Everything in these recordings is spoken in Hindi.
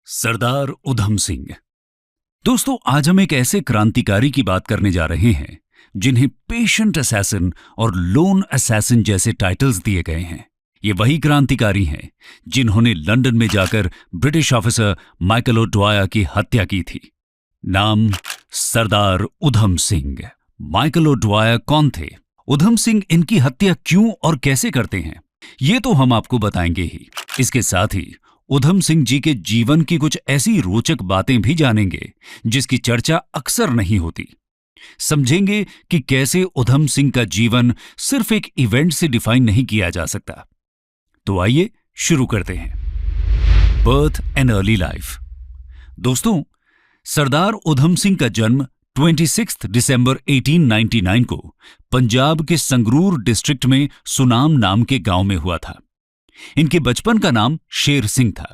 सरदार उधम सिंह। दोस्तों, आज हम एक ऐसे क्रांतिकारी की बात करने जा रहे हैं जिन्हें पेशेंट असैसिन और लोन असैसिन जैसे टाइटल्स दिए गए हैं। ये वही क्रांतिकारी हैं जिन्होंने लंदन में जाकर ब्रिटिश ऑफिसर माइकल ओडवायर की हत्या की थी। नाम सरदार उधम सिंह। माइकल ओडवायर कौन थे? उधम सिंह इनकी हत्या क्यों और कैसे करते हैं, ये तो हम आपको बताएंगे ही। इसके साथ ही उधम सिंह जी के जीवन की कुछ ऐसी रोचक बातें भी जानेंगे जिसकी चर्चा अक्सर नहीं होती। समझेंगे कि कैसे उधम सिंह का जीवन सिर्फ एक इवेंट से डिफाइन नहीं किया जा सकता। तो आइए शुरू करते हैं। Birth and early life. दोस्तों, सरदार उधम सिंह का जन्म 26 दिसंबर 1899 को पंजाब के संगरूर डिस्ट्रिक्ट में सुनाम नाम के गांव में हुआ था। इनके बचपन का नाम शेर सिंह था।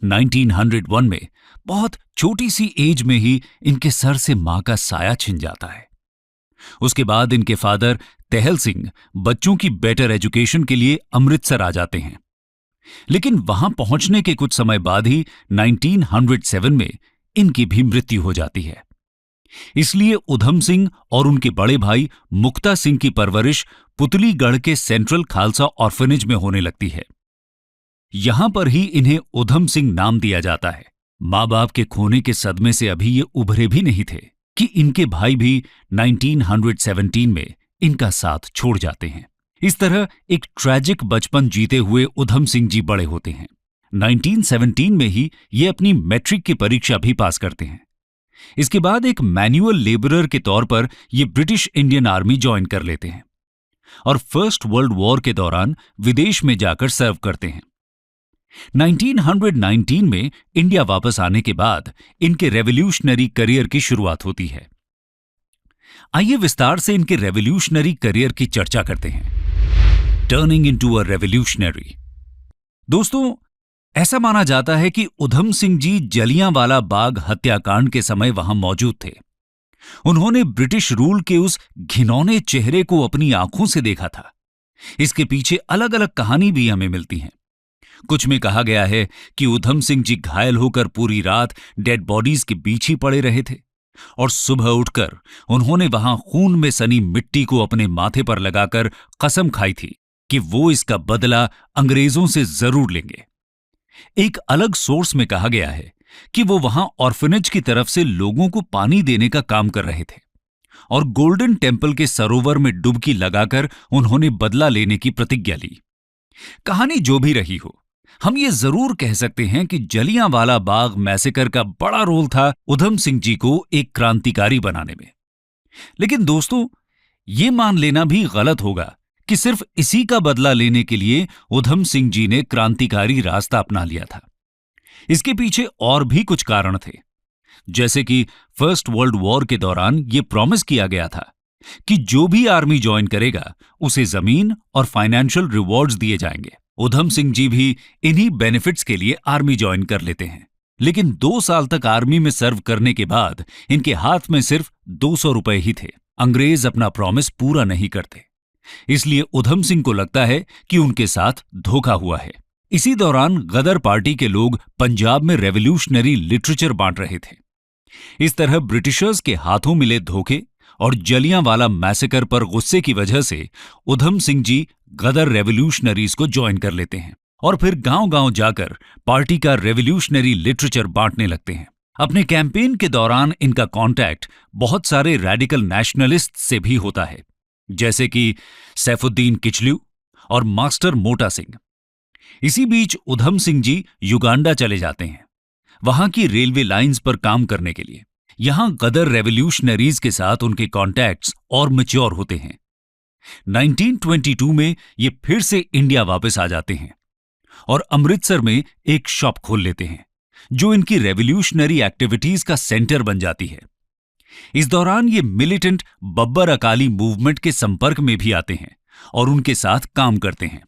1901 में बहुत छोटी सी एज में ही इनके सर से मां का साया छिन जाता है। उसके बाद इनके फादर तेहल सिंह बच्चों की बेटर एजुकेशन के लिए अमृतसर आ जाते हैं, लेकिन वहां पहुंचने के कुछ समय बाद ही 1907 में इनकी भी मृत्यु हो जाती है। इसलिए उधम सिंह और उनके बड़े भाई मुक्ता सिंह की परवरिश पुतलीगढ़ के सेंट्रल खालसा ऑर्फनेज में होने लगती है। यहां पर ही इन्हें उधम सिंह नाम दिया जाता है। मां बाप के खोने के सदमे से अभी ये उभरे भी नहीं थे कि इनके भाई भी 1917 में इनका साथ छोड़ जाते हैं। इस तरह एक ट्रैजिक बचपन जीते हुए उधम सिंह जी बड़े होते हैं। 1917 में ही ये अपनी मैट्रिक की परीक्षा भी पास करते हैं। इसके बाद एक मैनुअल लेबरर के तौर पर ये ब्रिटिश इंडियन आर्मी ज्वाइन कर लेते हैं और फर्स्ट वर्ल्ड वॉर के दौरान विदेश में जाकर सर्व करते हैं। 1919 में इंडिया वापस आने के बाद इनके रेवोल्यूशनरी करियर की शुरुआत होती है। आइए विस्तार से इनके रेवोल्यूशनरी करियर की चर्चा करते हैं। Turning into a revolutionary. दोस्तों, ऐसा माना जाता है कि उधम सिंह जी जलियांवाला बाग हत्याकांड के समय वहां मौजूद थे। उन्होंने ब्रिटिश रूल के उस घिनौने चेहरे को अपनी आंखों से देखा था। इसके पीछे अलग अलग कहानी भी हमें मिलती हैं। कुछ में कहा गया है कि उधम सिंह जी घायल होकर पूरी रात डेड बॉडीज के बीच ही पड़े रहे थे और सुबह उठकर उन्होंने वहां खून में सनी मिट्टी को अपने माथे पर लगाकर कसम खाई थी कि वो इसका बदला अंग्रेजों से जरूर लेंगे। एक अलग सोर्स में कहा गया है कि वो वहां ऑर्फनेज की तरफ से लोगों को पानी देने का काम कर रहे थे और गोल्डन टेम्पल के सरोवर में डुबकी लगाकर उन्होंने बदला लेने की प्रतिज्ञा ली। कहानी जो भी रही हो, हम ये जरूर कह सकते हैं कि जलियांवाला बाग मैसेकर का बड़ा रोल था उधम सिंह जी को एक क्रांतिकारी बनाने में। लेकिन दोस्तों, ये मान लेना भी गलत होगा कि सिर्फ इसी का बदला लेने के लिए उधम सिंह जी ने क्रांतिकारी रास्ता अपना लिया था। इसके पीछे और भी कुछ कारण थे, जैसे कि फर्स्ट वर्ल्ड वॉर के दौरान यह प्रॉमिस किया गया था कि जो भी आर्मी ज्वाइन करेगा उसे जमीन और फाइनेंशियल रिवॉर्ड्स दिए जाएंगे। उधम सिंह जी भी इन्हीं बेनिफिट्स के लिए आर्मी ज्वाइन कर लेते हैं, लेकिन 2 साल तक आर्मी में सर्व करने के बाद इनके हाथ में सिर्फ 200 रुपए ही थे। अंग्रेज अपना प्रॉमिस पूरा नहीं करते, इसलिए उधम सिंह को लगता है कि उनके साथ धोखा हुआ है। इसी दौरान गदर पार्टी के लोग पंजाब में रेवोल्यूशनरी लिटरेचर बांट रहे थे। इस तरह ब्रिटिशर्स के हाथों मिले धोखे और जलियांवाला मैसेकर पर गुस्से की वजह से उधम सिंह जी गदर रेवोल्यूशनरीज को ज्वाइन कर लेते हैं और फिर गांव-गांव जाकर पार्टी का रेवोल्यूशनरी लिटरेचर बांटने लगते हैं। अपने कैंपेन के दौरान इनका कांटेक्ट बहुत सारे रेडिकल नेशनलिस्ट से भी होता है, जैसे कि सैफुद्दीन किचलू और मास्टर मोटा सिंह। इसी बीच उधम सिंह जी युगांडा चले जाते हैं, वहां की रेलवे लाइंस पर काम करने के लिए। यहां गदर रेवोल्यूशनरीज के साथ उनके कॉन्टैक्ट्स और मैच्योर होते हैं। 1922 में ये फिर से इंडिया वापस आ जाते हैं और अमृतसर में एक शॉप खोल लेते हैं, जो इनकी रेवोल्यूशनरी एक्टिविटीज का सेंटर बन जाती है। इस दौरान ये मिलिटेंट बब्बर अकाली मूवमेंट के संपर्क में भी आते हैं और उनके साथ काम करते हैं।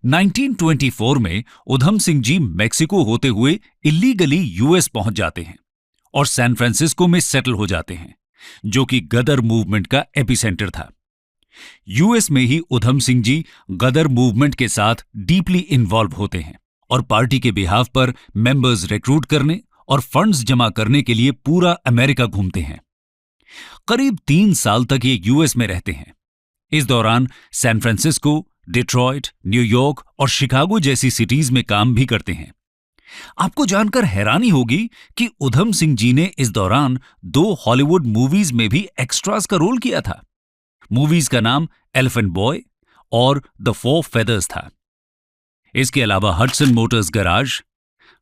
1924 में उधम सिंह जी मैक्सिको होते हुए इल्लीगली यूएस पहुंच जाते हैं और सैन फ्रांसिस्को में सेटल हो जाते हैं, जो कि गदर मूवमेंट का एपिसेंटर था। यूएस में ही उधम सिंह जी गदर मूवमेंट के साथ डीपली इन्वॉल्व होते हैं और पार्टी के बिहाफ पर मेंबर्स रिक्रूट करने और फंड्स जमा करने के लिए पूरा अमेरिका घूमते हैं। करीब 3 साल तक ये यूएस में रहते हैं। इस दौरान सैन फ्रांसिस्को, डिट्रॉयट, न्यूयॉर्क और शिकागो जैसी सिटीज में काम भी करते हैं। आपको जानकर हैरानी होगी कि उधम सिंह जी ने इस दौरान 2 हॉलीवुड मूवीज में भी एक्स्ट्रास का रोल किया था। मूवीज का नाम एलिफेंट बॉय और द 4 फेदर्स था। इसके अलावा Hudson Motors garage,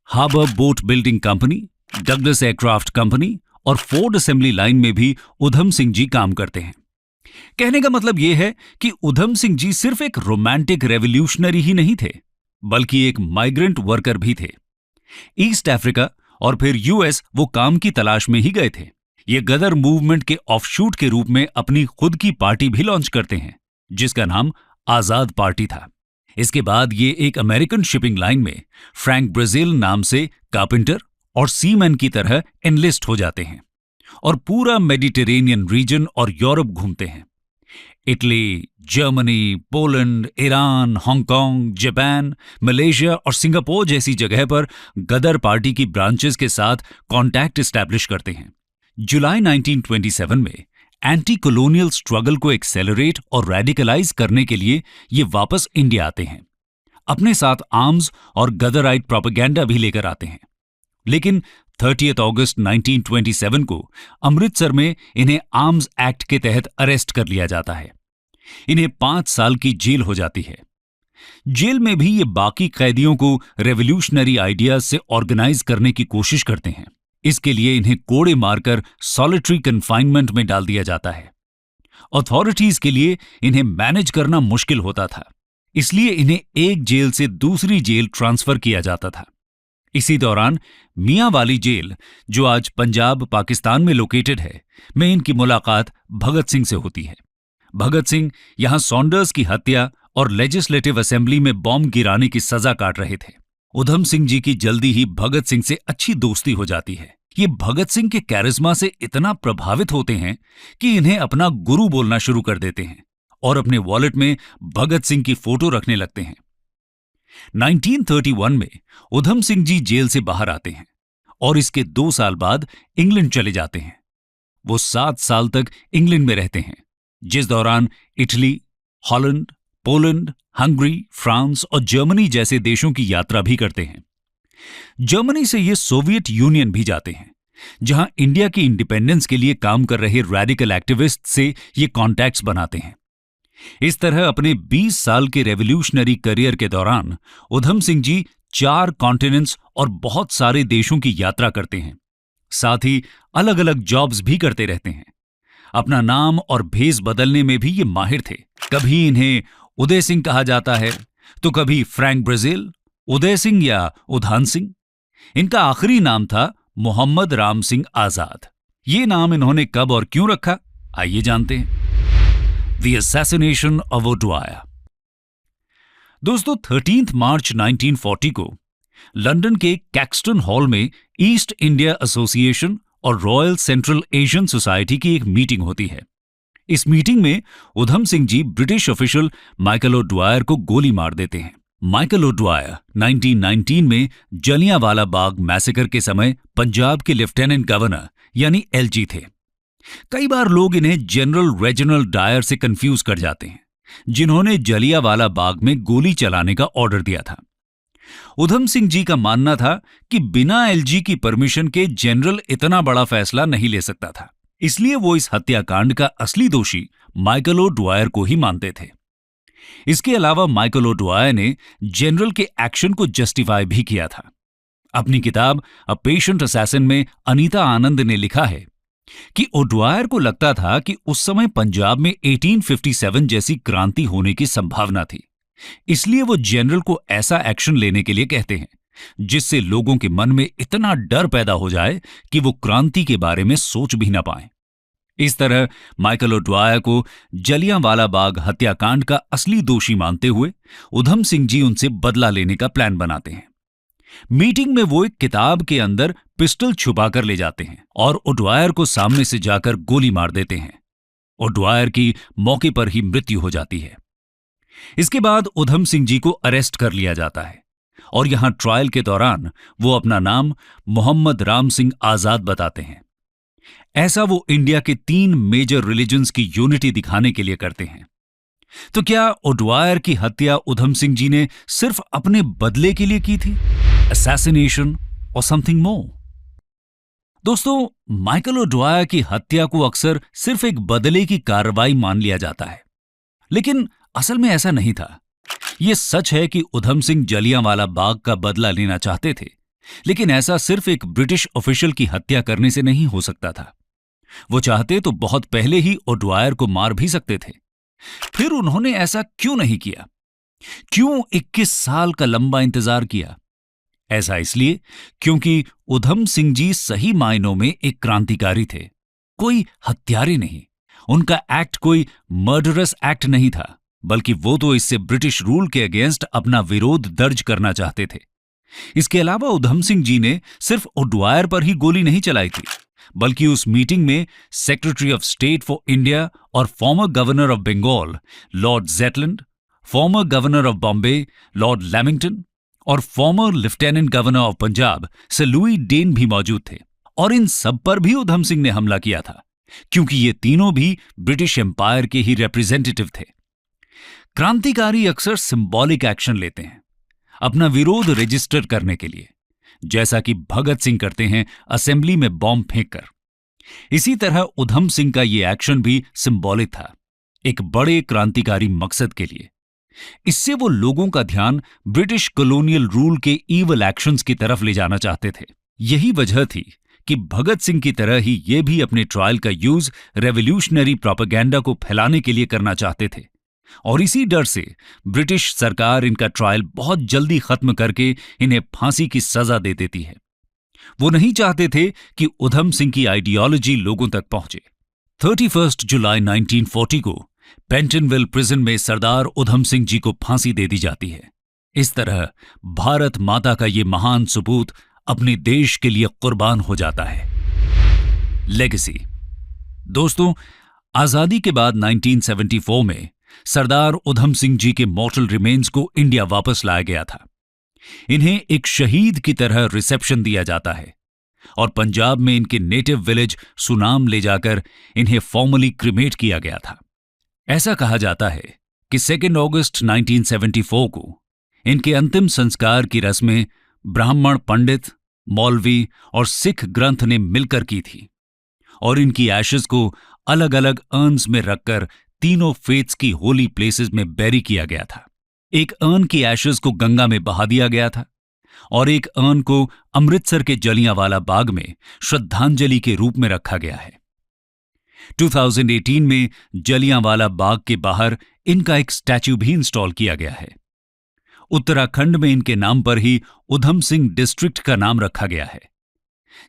harbour boat building company, Douglas aircraft company और फोर्ड असेंबली लाइन में भी उधम सिंह जी काम करते हैं। कहने का मतलब यह है कि उधम सिंह जी सिर्फ एक रोमांटिक रेवोल्यूशनरी ही नहीं थे, बल्कि एक माइग्रेंट वर्कर भी थे। ईस्ट अफ्रीका और फिर यूएस वो काम की तलाश में ही गए थे। ये गदर मूवमेंट के ऑफशूट के रूप में अपनी खुद की पार्टी भी लॉन्च करते हैं, जिसका नाम आजाद पार्टी था। इसके बाद ये एक अमेरिकन शिपिंग लाइन में फ्रैंक ब्राजील नाम से कारपेंटर और सीमैन की तरह एनलिस्ट हो जाते हैं और पूरा मेडिटेरेनियन रीजन और यूरोप घूमते हैं। Italy, Germany, Poland, Iran, Hong Kong, Japan, Malaysia और सिंगापुर जैसी जगह पर गदर पार्टी की ब्रांचेस के साथ कॉन्टैक्ट एस्टैब्लिश करते हैं। जुलाई 1927 में एंटी कॉलोनियल स्ट्रगल को एक्सेलरेट और रेडिकलाइज करने के लिए ये वापस इंडिया आते हैं। अपने साथ आर्म्स और गदराइट प्रोपेगेंडा भी लेकर आते हैं। लेकिन 30 अगस्त 1927 को अमृतसर में इन्हें आर्म्स एक्ट के तहत अरेस्ट कर लिया जाता है। इन्हें 5 साल की जेल हो जाती है। जेल में भी ये बाकी कैदियों को रेवोल्यूशनरी आइडियाज से ऑर्गेनाइज करने की कोशिश करते हैं। इसके लिए इन्हें कोड़े मारकर सॉलिटरी कन्फाइनमेंट में डाल दिया जाता है। अथॉरिटीज के लिए इन्हें मैनेज करना मुश्किल होता था, इसलिए इन्हें एक जेल से दूसरी जेल ट्रांसफर किया जाता था। इसी दौरान मियां वाली जेल, जो आज पंजाब पाकिस्तान में लोकेटेड है, में इनकी मुलाकात भगत सिंह से होती है। भगत सिंह यहां सॉन्डर्स की हत्या और लेजिस्लेटिव असेंबली में बॉम्ब गिराने की सजा काट रहे थे। उधम सिंह जी की जल्दी ही भगत सिंह से अच्छी दोस्ती हो जाती है। ये भगत सिंह के कैरिश्मा से इतना प्रभावित होते हैं कि इन्हें अपना गुरु बोलना शुरू कर देते हैं और अपने वॉलेट में भगत सिंह की फोटो रखने लगते हैं। 1931 में उधम सिंह जी जेल से बाहर आते हैं और इसके 2 साल बाद इंग्लैंड चले जाते हैं। वो 7 साल तक इंग्लैंड में रहते हैं, जिस दौरान Italy, Holland, Poland, Hungary, France और जर्मनी जैसे देशों की यात्रा भी करते हैं। जर्मनी से ये सोवियत यूनियन भी जाते हैं, जहां इंडिया की इंडिपेंडेंस के लिए काम कर रहे रेडिकल एक्टिविस्ट से ये कॉन्टैक्ट्स बनाते हैं। इस तरह अपने 20 साल के रेवोल्यूशनरी करियर के दौरान उधम सिंह जी 4 कॉन्टिनेंट्स और बहुत सारे देशों की यात्रा करते हैं। साथ ही अलग अलग जॉब्स भी करते रहते हैं। अपना नाम और भेष बदलने में भी ये माहिर थे। कभी इन्हें उदय सिंह कहा जाता है, तो कभी फ्रैंक ब्राजील, उदय सिंह या उधान सिंह। इनका आखिरी नाम था मोहम्मद राम सिंह आजाद। ये नाम इन्होंने कब और क्यों रखा, आइए जानते हैं। The Assassination of O'Dwyer। दोस्तों, 13 मार्च 1940 को लंदन के कैक्सटन हॉल में ईस्ट इंडिया एसोसिएशन और रॉयल सेंट्रल एशियन सोसाइटी की एक मीटिंग होती है। इस मीटिंग में Udham Singh ji British official Michael ओड्वायर को गोली मार देते हैं। माइकल ओड्वायर 1919 में जलियांवाला बाग मैसेकर के समय पंजाब के लेफ्टिनेंट गवर्नर यानी एलजी थे। कई बार लोग इन्हें जनरल रेजिनाल्ड डायर से कंफ्यूज कर जाते हैं, जिन्होंने जलियांवाला बाग में गोली चलाने का ऑर्डर दिया था। उधम सिंह जी का मानना था कि बिना एलजी की परमिशन के जनरल इतना बड़ा फैसला नहीं ले सकता था, इसलिए वो इस हत्याकांड का असली दोषी माइकल ओड्वायर को ही मानते थे। इसके अलावा माइकल ओड्वायर ने जनरल के एक्शन को जस्टिफाई भी किया था। अपनी किताब अ पेशेंट असैसिन में अनीता आनंद ने लिखा है कि ओड्वायर को लगता था कि उस समय पंजाब में 1857 जैसी क्रांति होने की संभावना थी, इसलिए वो जनरल को ऐसा एक्शन लेने के लिए कहते हैं जिससे लोगों के मन में इतना डर पैदा हो जाए कि वो क्रांति के बारे में सोच भी ना पाएं। इस तरह माइकल ओड्वायर को जलियांवाला बाग हत्याकांड का असली दोषी मानते हुए उधम सिंह जी उनसे बदला लेने का प्लान बनाते हैं। मीटिंग में वो एक किताब के अंदर पिस्टल छुपा कर ले जाते हैं और ओड्वायर को सामने से जाकर गोली मार देते हैं। ओड्वायर की मौके पर ही मृत्यु हो जाती है। इसके बाद उधम सिंह जी को अरेस्ट कर लिया जाता है। और यहां ट्रायल के दौरान वो अपना नाम मोहम्मद राम सिंह आजाद बताते हैं। ऐसा वो इंडिया के 3 मेजर रिलीजन्स की यूनिटी दिखाने के लिए करते हैं। तो क्या ओडवायर की हत्या उधम सिंह जी ने सिर्फ अपने बदले के लिए की थी? असैसिनेशन और समथिंग मोर? दोस्तों, माइकल ओडवायर की हत्या को अक्सर सिर्फ एक बदले की कार्रवाई मान लिया जाता है, लेकिन असल में ऐसा नहीं था। यह सच है कि उधम सिंह जलियांवाला बाग का बदला लेना चाहते थे, लेकिन ऐसा सिर्फ एक ब्रिटिश ऑफिशियल की हत्या करने से नहीं हो सकता था। वो चाहते तो बहुत पहले ही ओडवायर को मार भी सकते थे। फिर उन्होंने ऐसा क्यों नहीं किया? क्यों 21 साल का लंबा इंतजार किया? ऐसा इसलिए क्योंकि उधम सिंह जी सही मायनों में एक क्रांतिकारी थे, कोई हत्यारे नहीं। उनका एक्ट कोई मर्डरस एक्ट नहीं था, बल्कि वो तो इससे ब्रिटिश रूल के अगेंस्ट अपना विरोध दर्ज करना चाहते थे। इसके अलावा उधम सिंह जी ने सिर्फ ओडवायर पर ही गोली नहीं चलाई थी, बल्कि उस मीटिंग में secretary of state for India और former governor of Bengal Lord Zetland, former governor of Bombay Lord Lamington और former lieutenant governor of Punjab Sir Louis Dane भी मौजूद थे। और इन सब पर भी उधम सिंह ने हमला किया था, क्योंकि ये तीनों भी ब्रिटिश एम्पायर के ही रिप्रेजेंटेटिव थे। क्रांतिकारी अक्सर सिंबॉलिक एक्शन लेते हैं अपना विरोध रजिस्टर करने के लिए, जैसा कि भगत सिंह करते हैं असेंबली में बॉम्ब फेंककर। इसी तरह उधम सिंह का यह एक्शन भी सिंबॉलिक था, एक बड़े क्रांतिकारी मकसद के लिए। इससे वो लोगों का ध्यान ब्रिटिश कॉलोनियल रूल के ईवल एक्शंस की तरफ ले जाना चाहते थे। यही वजह थी कि भगत सिंह की तरह ही ये भी अपने ट्रायल का यूज रेवोल्यूशनरी प्रोपेगेंडा को फैलाने के लिए करना चाहते थे, और इसी डर से ब्रिटिश सरकार इनका ट्रायल बहुत जल्दी खत्म करके इन्हें फांसी की सजा दे देती है। वो नहीं चाहते थे कि उधम सिंह की आइडियोलॉजी लोगों तक पहुंचे। 31 जुलाई 1940 को पेंटनविल प्रिजन में सरदार उधम सिंह जी को फांसी दे दी जाती है। इस तरह भारत माता का ये महान सपूत अपने देश के लिए कुर्बान हो जाता है। लेगेसी। दोस्तों, आजादी के बाद 1974 में सरदार उधम सिंह जी के मॉर्टल रिमेन्स को इंडिया वापस लाया गया था। इन्हें एक शहीद की तरह रिसेप्शन दिया जाता है और पंजाब में इनके नेटिव विलेज सुनाम ले जाकर इन्हें फॉर्मली क्रिमेट किया गया था। ऐसा कहा जाता है कि 2 अगस्त 1974 को इनके अंतिम संस्कार की रस्में ब्राह्मण पंडित, मौलवी और सिख ग्रंथ ने मिलकर की थी, और इनकी एशेज को अलग अलग अर्न्स में रखकर तीनों फेथ्स की होली प्लेसेस में बैरी किया गया था। एक अर्न की एशेज को गंगा में बहा दिया गया था और एक अर्न को अमृतसर के जलियांवाला बाग में श्रद्धांजलि के रूप में रखा गया है। 2018 में जलियांवाला बाग के बाहर इनका एक स्टैच्यू भी इंस्टॉल किया गया है। उत्तराखंड में इनके नाम पर ही उधम सिंह डिस्ट्रिक्ट का नाम रखा गया है।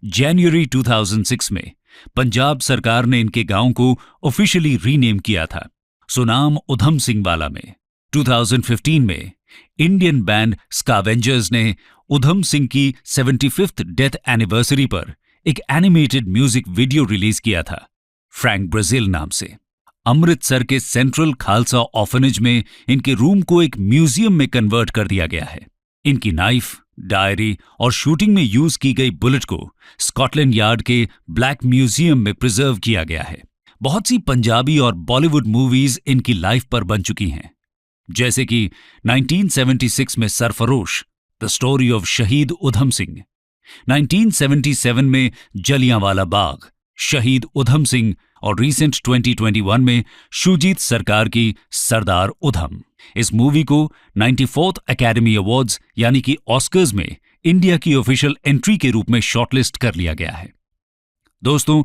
जनवरी 2006 में पंजाब सरकार ने इनके गांव को ऑफिशियली रीनेम किया था सुनाम उधम सिंह वाला में। 2015 में इंडियन बैंड स्कावेंजर्स ने उधम सिंह की 75th डेथ एनिवर्सरी पर एक एनिमेटेड म्यूजिक वीडियो रिलीज किया था फ्रैंक ब्राजील नाम से। अमृतसर के सेंट्रल खालसा ऑर्फनेज में इनके रूम को एक म्यूजियम में कन्वर्ट कर दिया गया है। इनकी नाइफ, डायरी और शूटिंग में यूज की गई बुलेट को स्कॉटलैंड यार्ड के ब्लैक म्यूजियम में प्रिजर्व किया गया है। बहुत सी पंजाबी और बॉलीवुड मूवीज इनकी लाइफ पर बन चुकी हैं, जैसे कि 1976 में सरफरोश द स्टोरी ऑफ शहीद उधम सिंह, 1977 में जलियांवाला बाग शहीद उधम सिंह और रीसेंट 2021 में शुजीत सरकार की सरदार उधम। इस मूवी को 94th एकेडमी अवार्ड्स यानी कि ऑस्कर्स में इंडिया की ऑफिशियल एंट्री के रूप में शॉर्टलिस्ट कर लिया गया है। दोस्तों,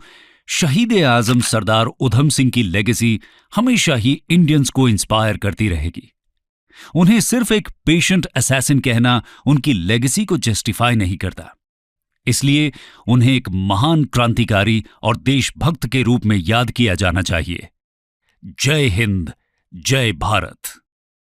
शहीद आजम सरदार उधम सिंह की लेगेसी हमेशा ही इंडियंस को इंस्पायर करती रहेगी। उन्हें सिर्फ एक पेशेंट असैसिन कहना उनकी लेगेसी को जस्टिफाई नहीं करता, इसलिए उन्हें एक महान क्रांतिकारी और देशभक्त के रूप में याद किया जाना चाहिए। जय हिंद, जय भारत।